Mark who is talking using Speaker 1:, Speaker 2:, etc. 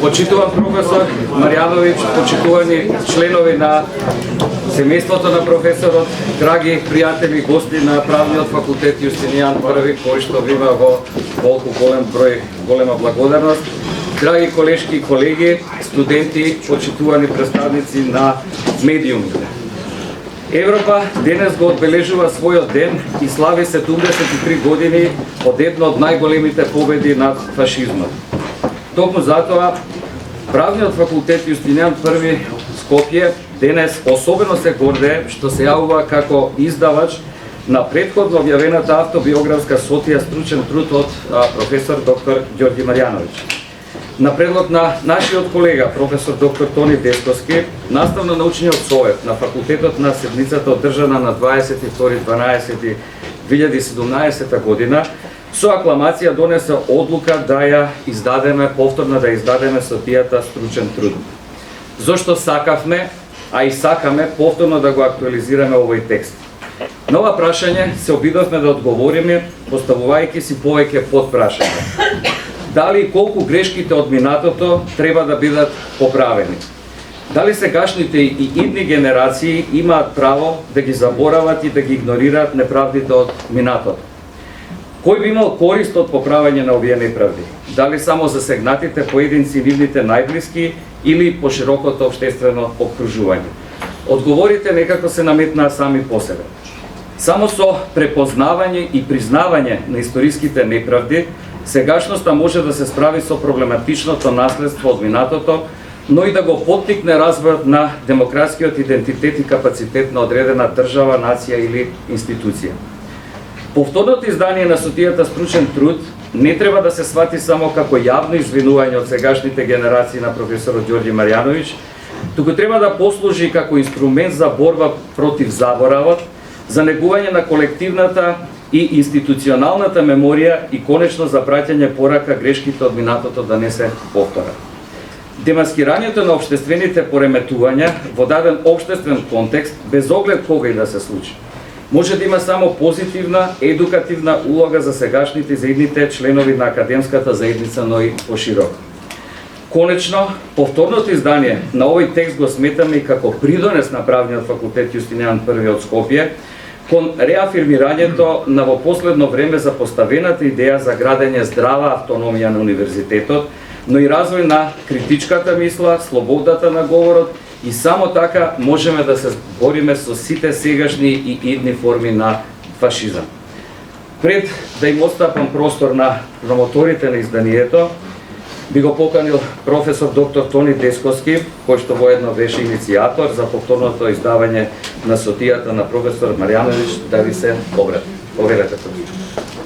Speaker 1: Почитуван професор Марјановиќ, почитувани членови на семејството на професорот, драги пријатели, гости на Правниот факултет Јустинијан I, кој што има во толку голем број, голема благодарност, драги колешки и колеги, студенти, почитувани представници на медиумите. Европа денес го одбележува својот ден и слави 73 години од една од најголемите победи над фашизмот. Токму затоа, Правниот факултет Јустинијан I Скопје денес особено се гордее што се јавува како издавач на претходно објавената автобиографска сотија стручен труд од професор доктор Ѓорѓи Марјановиќ. На предлог на нашиот колега, професор доктор Тони Десковски, Наставно-научниот совет на факултетот на седницата одржана на 22.12.2017 година, со акламација донесе одлука да ја издадеме, повторно да издадеме сотијата стручен труд. Зошто сакавме, а и сакаме повторно да го актуализираме овој текст. На ова прашање се обидовме да одговориме, поставувајќи си повеќе подпрашања. Дали и колку грешките од минатото треба да бидат поправени? Дали сегашните и идни генерации имаат право да ги заборават и да ги игнорираат неправдите од минатото? Кој би имал корист од поправање на овие неправди? Дали само засегнатите поединци и нивните најблиски или поширокото општествено обкружување? Одговорите некако се наметнаа сами по себе. Само со препознавање и признавање на историските неправди, сегашноста може да се справи со проблематичното наследство од минатото, но и да го поттикне развојот на демократскиот идентитет и капацитет на одредена држава, нација или институција. Повторното издание на сотијата стручен труд не треба да се свати само како јавно извинување од сегашните генерации на професорот Ѓорѓи Марјановиќ, туку треба да послужи како инструмент за борба против заборавот, за негување на колективната и институционалната меморија и конечно за праќање порака грешките од минатото да не се повторат. Демаскирањето на општествените пореметувања во даден општествен контекст, без оглед кога и да се случи, може да има само позитивна, едукативна улога за сегашните и за идните членови на академската заедница, но и пошироко. Конечно, повторното издание на овој текст го сметаме и како придонес на Правниот факултет Јустинијан I од Скопје кон реафирмирањето на во последно време за поставената идеја за градење здрава автономија на универзитетот, но и развој на критичката мисла, слободата на говорот и само така можеме да се бориме со сите сегашни и идни форми на фашизам. Пред да им отстапам простор на промоторите на изданието, би го поканил професор доктор Тони Десковски, кој што воедно беше иницијатор за повторното издавање на сотијата на професор Марјановиќ, да ви се обрати. Повелете.